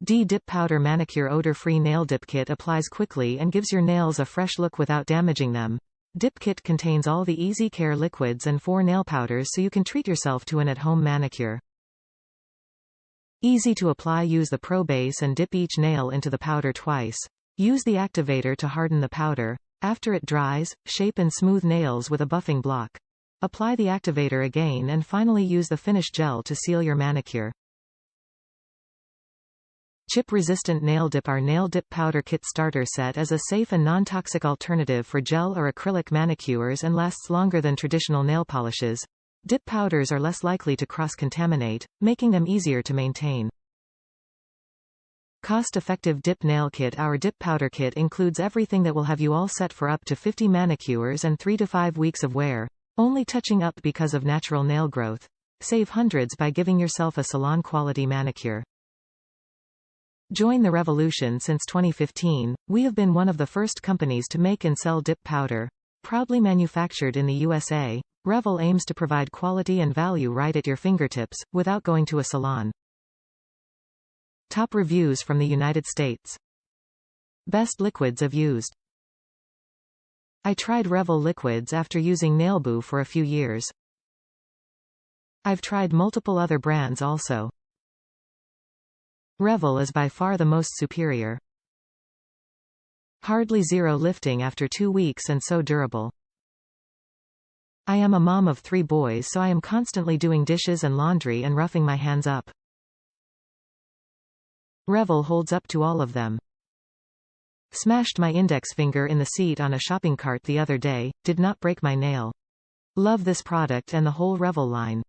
DIP Powder Manicure Odor-free Nail Dip Kit applies quickly and gives your nails a fresh look without damaging them. Dip Kit contains all the easy care liquids and 4 nail powders so you can treat yourself to an at-home manicure. Easy to apply. Use the Pro Base and dip each nail into the powder twice. Use the activator to harden the powder. After it dries, shape and smooth nails with a buffing block. Apply the activator again and finally use the finish gel to seal your manicure. Chip-resistant nail dip. Our Nail Dip Powder Kit Starter Set is a safe and non-toxic alternative for gel or acrylic manicures and lasts longer than traditional nail polishes. Dip powders are less likely to cross-contaminate, making them easier to maintain. Cost-effective dip nail kit. Our dip powder kit includes everything that will have you all set for up to 50 manicures and 3 to 5 weeks of wear, only touching up because of natural nail growth. Save hundreds by giving yourself a salon-quality manicure. Join the revolution. Since 2015, we have been one of the first companies to make and sell dip powder. Proudly manufactured in the USA, Revel aims to provide quality and value right at your fingertips, without going to a salon. Top reviews from the United States. Best liquids I've used. I tried Revel liquids after using Nailboo for a few years. I've tried multiple other brands also. Revel is by far the most superior. Hardly zero lifting after 2 weeks and so durable. I am a mom of 3 boys, so I am constantly doing dishes and laundry and roughing my hands up. Revel holds up to all of them. Smashed my index finger in the seat on a shopping cart the other day, did not break my nail. Love this product and the whole Revel line.